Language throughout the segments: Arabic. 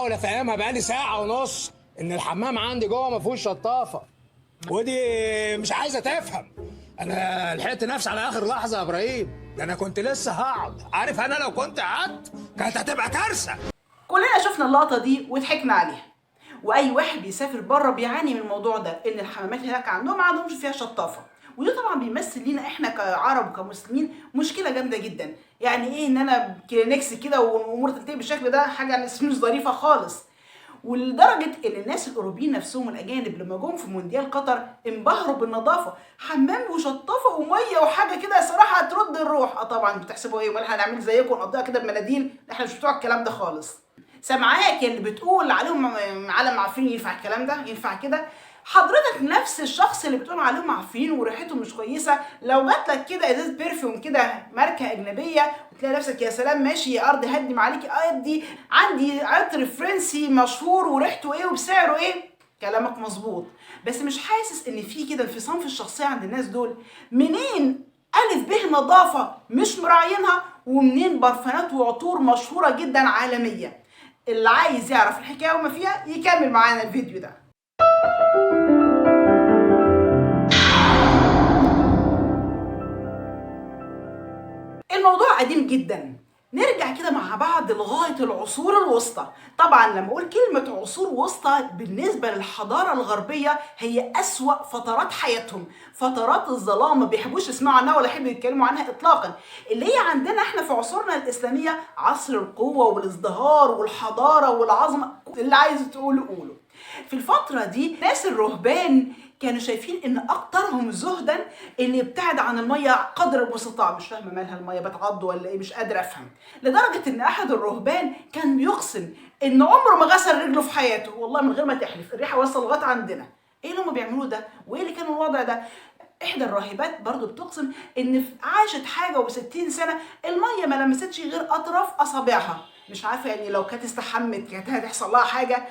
بحاول افهمها بقالي ساعه ونص ان الحمام عندي جوه ما فيهوش شطافه، ودي مش عايزه تفهم. انا لحقت نفسي على اخر لحظه يا ابراهيم، ده انا كنت لسه هقعد. عارف انا لو كنت قعدت كانت هتبقى كارثه. كلنا شفنا اللقطه دي وضحكنا عليها، واي واحد بيسافر بره بيعاني من الموضوع ده، ان الحمامات هناك عندهم ما عندهمش فيها شطافه. وده طبعا بيمثل لينا احنا كعرب وكمسلمين مشكله جامده جدا. يعني ايه ان انا كلينكس كده والامور تنتهي بالشكل ده؟ حاجه مش ظريفه خالص. ولدرجه ان الناس الاوروبيين نفسهم الاجانب لما جم في مونديال قطر انبهروا بالنظافه، حمام وشطافه وميه وحاجه كده صراحه ترد الروح. طبعا بتحسبوا ايه؟ امال هنعمل زيكم ونقضيها كده بمناديل؟ احنا مش بتوع الكلام ده خالص. سامعاك اللي بتقول عليهم عالم معفنين، ينفع الكلام ده؟ ينفع كده؟ حضرتك نفس الشخص اللي بتقول عليهم معفنين وريحتهم مش كويسه، لو جات لك كده ازاز بيرفيوم كده ماركه اجنبيه وتلاقي نفسك يا سلام ماشي يا ارض هدي معاكي ادي عندي عطر فرنسي مشهور وريحته ايه وبسعره ايه، كلامك مظبوط. بس مش حاسس ان في كده انفصام في الشخصيه عند الناس دول؟ منين الف به نظافه مش مراعينها، ومنين برفانات وعطور مشهوره جدا عالميه؟ اللي عايز يعرف الحكايه وما فيها يكمل معانا الفيديو ده. الموضوع قديم جدا، نرجع كده مع بعض لغاية العصور الوسطى. طبعا لما اقول كلمة عصور وسطى بالنسبة للحضارة الغربية هي أسوأ فترات حياتهم، فترات الظلام، ما بيحبوش يسمعوا عنها ولا يحبوا يتكلموا عنها اطلاقا. اللي هي عندنا احنا في عصورنا الإسلامية عصر القوة والازدهار والحضارة والعظمة، اللي عايز تقوله قوله. في الفترة دي ناس الرهبان كانوا شايفين ان اكترهم زهدا اللي يبتعد عن الميه قدر المستطاع. مش فاهمه مالها الميه بتعض ولا ايه، مش قادره افهم. لدرجه ان احد الرهبان كان بيقسم ان عمره ما غسل رجله في حياته، والله من غير ما تحلف، الريحه وصل لغايه عندنا. ايه اللي هم بيعملوه ده؟ وايه اللي كان الوضع ده؟ احدى الراهبات برضو بتقسم ان عاشت حاجه و60 سنه الميه ما لمستش غير اطراف اصابعها. مش عارفه يعني لو كانت استحمت كانت هتحصل لها حاجه.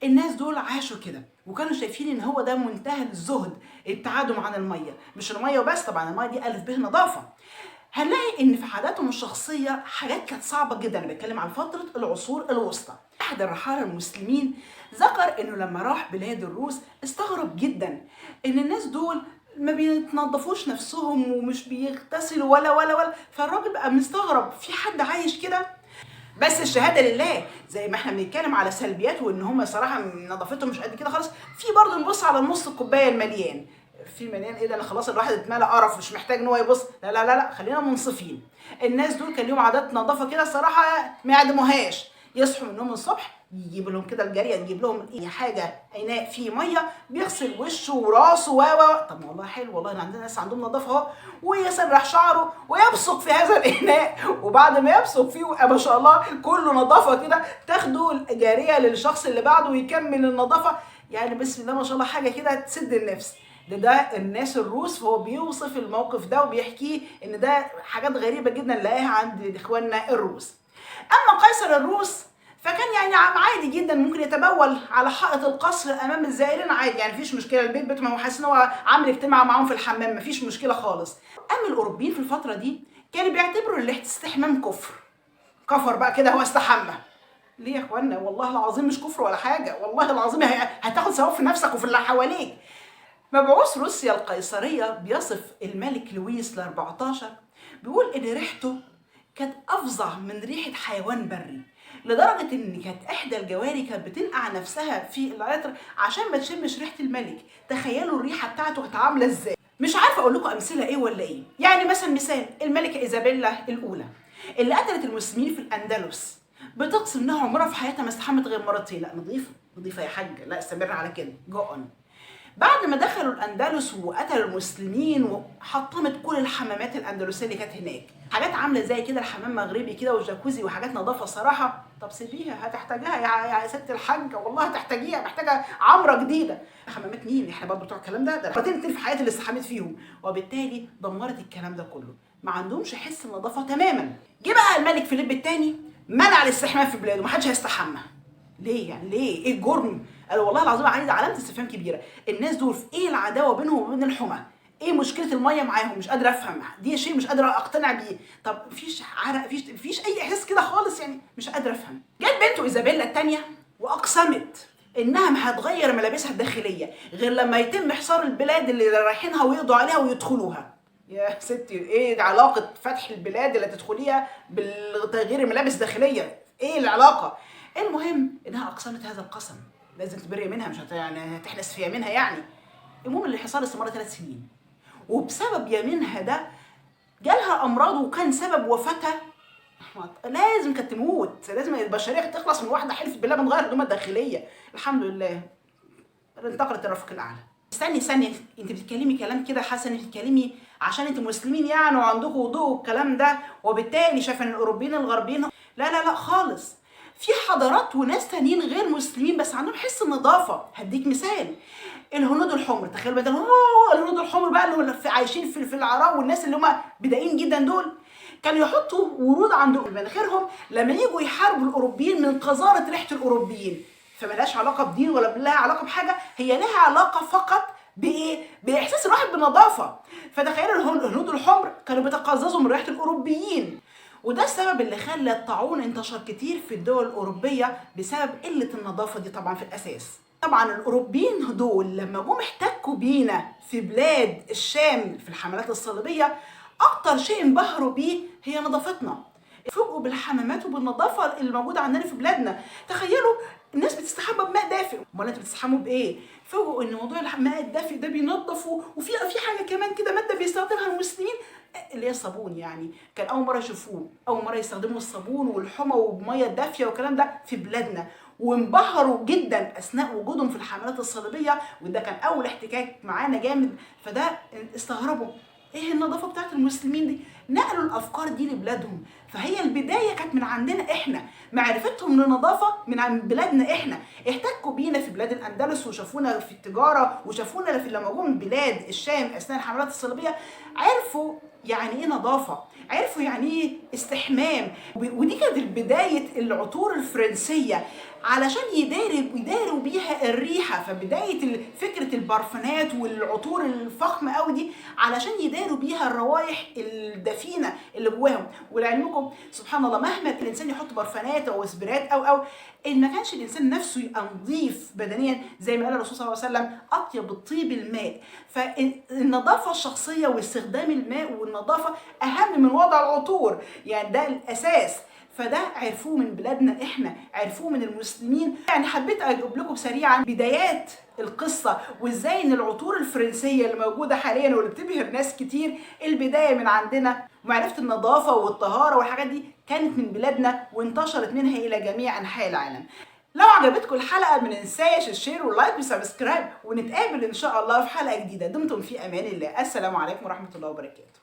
الناس دول عاشوا كده وكانوا شايفين ان هو ده منتهى الزهد، ابتعادهم عن الميه. مش الميه وبس، طبعا الميه دي الف به نظافه. هنلاقي ان في حالاتهم الشخصيه حاجات كانت صعبه جدا. انا بتكلم عن فتره العصور الوسطى. احد الرحاله المسلمين ذكر انه لما راح بلاد الروس استغرب جدا ان الناس دول ما بيتنظفوش نفسهم ومش بيغتسلوا ولا. فالراجل بقى مستغرب، في حد عايش كده؟ بس الشهاده لله، زي ما احنا بنتكلم على سلبيات وان هم صراحه نظافتهم مش قد كده خالص، في برضه نبص على نص الكوبايه المليان. في مليان ايه ده؟ انا خلاص الواحد اتملى قرف مش محتاج ان هو يبص. لا خلينا منصفين. الناس دول كان ليهم عادات نظافه كده صراحه ما يعدموهاش. يصحوا من النوم الصبح يجيب لهم كده الجاريه تجيب لهم اي حاجه، اناء فيه ميه بيغسل وشه وراسه طب والله حلو، والله عندنا ناس عندهم نظافه اهو. ويسرح شعره ويبصق في هذا الاناء، وبعد ما يبصق فيه ما شاء الله كله نظافه كده، تاخده الجاريه للشخص اللي بعده ويكمل النظافه. يعني بسم الله ما شاء الله حاجه كده تسد النفس. ده الناس الروس، فهو بيوصف الموقف ده وبيحكيه ان ده حاجات غريبه جدا نلاقيها عند اخواننا الروس. اما قيصر الروس فكان يعني عادي جدا ممكن يتبول على حائط القصر امام الزائرين عادي، يعني مفيش مشكله. البيت بيته ما هو حاسس ان هو عامل اجتماع معاهم في الحمام، مفيش مشكله خالص. اما الاوروبيين في الفتره دي كانوا بيعتبروا الاستحمام كفر. كفر بقى كده هو استحمى. ليه يا اخوانا؟ والله العظيم مش كفر ولا حاجه، والله العظيم هتاخد ثواب في نفسك وفي اللي حواليك. مبعوث روسيا القيصريه بيصف الملك لويس ال14، بيقول ان ريحته كانت افظع من ريحه حيوان بري، لدرجه ان كانت احدى الجواري كانت بتنقع نفسها في العطر عشان ما تشمش ريحه الملك. تخيلوا الريحه بتاعته كانت عامله ازاي. مش عارفه اقول لكم امثله ايه ولا ايه. يعني مثال الملكه ايزابيلا الاولى اللي قتلت المسلمين في الاندلس، بتقسم انها عمرها في حياتها ما استحمت غير مرتين. لا نظيفه يا حاجه، لا استمر على كده جو اون. بعد ما دخلوا الاندلس وقتلوا المسلمين وحطمت كل الحمامات الاندلسيه اللي كانت هناك، حاجات عامله زي كده الحمام مغربي كده وجاكوزي وحاجات نظافه صراحه. طب سيبيها، هتحتاجها يا ست الحاجه، والله هتحتاجيها، محتاجه عمره جديده. حمامات مين؟ احنا برضه بتوع الكلام ده مرتين في حياتي اللي استحميت فيهم، وبالتالي دمرت الكلام ده كله. ما عندهمش حس النظافه تماما. جه بقى الملك فيليب الثاني منع الاستحمام في بلاده، محدش هيستحمى. ليه يعني؟ ليه؟ ايه الجرم؟ قالوا والله العظيم عايز علامه استفهام كبيره. الناس دول في ايه العداوه بينهم وبين الحمى؟ ايه مشكله الميه معاهم؟ مش قادره افهم، دي شيء مش قادره اقتنع بيه. طب مفيش عرق، مفيش اي احساس كده خالص، يعني مش قادره افهم. جت بنته ايزابيلا الثانيه واقسمت انها ما هتغير ملابسها الداخليه غير لما يتم حصار البلاد اللي رايحينها ويقضوا عليها ويدخلوها. يا ستي ايه علاقه فتح البلاد اللي تدخليها بتغيير الملابس الداخليه؟ ايه العلاقه؟ المهم انها اقسمت هذا القسم، لازم تبرئ منها، مش يعني هتحلس في يمينها يعني. المهم ان الحصار استمر 3 سنين، وبسبب يمينها ده جالها امراض وكان سبب وفاتها لازم كانت تموت، لازم البشريه كانت تخلص من واحده حلفت بالله من غير هدومها الداخليه. الحمد لله انتقلت الرفيق الاعلى. استني انت بتتكلمي كلام كده، حاسه انك بتتكلمي عشان انتوا مسلمين يعني وعندكم وضوء والكلام ده، وبالتالي شايفه ان الاوروبيين الغربيين. لا خالص، في حضارات وناس تانيين غير مسلمين بس عندهم حس النظافه. هديك مثال، الهنود الحمر، تخيلوا بقى الهنود الحمر بقى اللي عايشين في العراء، والناس اللي هم بدائيين جدا دول كانوا يحطوا ورود عند مناخيرهم لما يجوا يحاربوا الاوروبيين من قذاره ريحه الاوروبيين. فملهاش علاقه بدين ولا لها علاقه بحاجه، هي لها علاقه فقط بايه؟ باحساس الواحد بالنظافه. فتخيلوا الهنود الحمر كانوا بيتقززوا من ريحه الاوروبيين، وده السبب اللي خلى الطاعون انتشر كتير في الدول الاوروبيه بسبب قله النظافه دي طبعا في الاساس. طبعا الاوروبيين دول لما جم احتكوا بينا في بلاد الشام في الحملات الصليبيه، اكتر شيء انبهروا بيه هي نظافتنا. فوجئوا بالحمامات وبالنظافه اللي موجوده عندنا في بلادنا. تخيلوا الناس بتستحمى بماء دافئ، امال انتوا بتستحموا بايه؟ فوجئوا ان موضوع الماء الدافئ ده بينظفوا، وفي حاجه كمان كده ماده بيستخدمها المسلمين اللي هي الصابون. يعني كان اول مره يشوفوه، اول مره يستخدموا الصابون والحمى وبميه دافيه والكلام ده في بلادنا، وانبهروا جدا اثناء وجودهم في الحملات الصليبيه، وده كان اول احتكاك معانا جامد. فده استغربوا ايه النظافه بتاعت المسلمين دي؟ نقلوا الافكار دي لبلادهم. فهي البدايه كانت من عندنا احنا، معرفتهم للنظافه من عند بلادنا احنا. احتكوا بينا في بلاد الاندلس وشافونا في التجاره، وشافونا في لما جم من بلاد الشام اثناء الحملات الصليبيه، عرفوا يعني ايه نظافه، عرفوا يعني ايه استحمام. ودي كانت بدايه العطور الفرنسيه علشان يداروا بيها الريحه. فبدايه فكره البارفانات والعطور الفخمه قوي دي علشان يداروا بيها الروائح الدفينه اللي جواهم. ولعلمكم سبحان الله، مهما الانسان يحط برفانات او سبرات او ان ما كانش الانسان نفسه يبقى نظيف بدنيا، زي ما قال الرسول صلى الله عليه وسلم اطيب الطيب الماء. فالنظافه الشخصيه واستخدام الماء والنظافه اهم من وضع العطور، يعني ده الاساس. فده عرفوه من بلادنا احنا، عرفوه من المسلمين. يعني حبيت اجيب لكم سريعا بدايات القصه، وازاي ان العطور الفرنسيه اللي موجوده حاليا واللي بتبهر ناس كتير البدايه من عندنا. ومعرفه النظافه والطهاره والحاجات دي كانت من بلادنا وانتشرت منها الى جميع انحاء العالم. لو عجبتكم الحلقه ما ننساش الشير واللايك وسبسكرايب، ونتقابل ان شاء الله في حلقه جديده. دمتم في امان الله. السلام عليكم ورحمه الله وبركاته.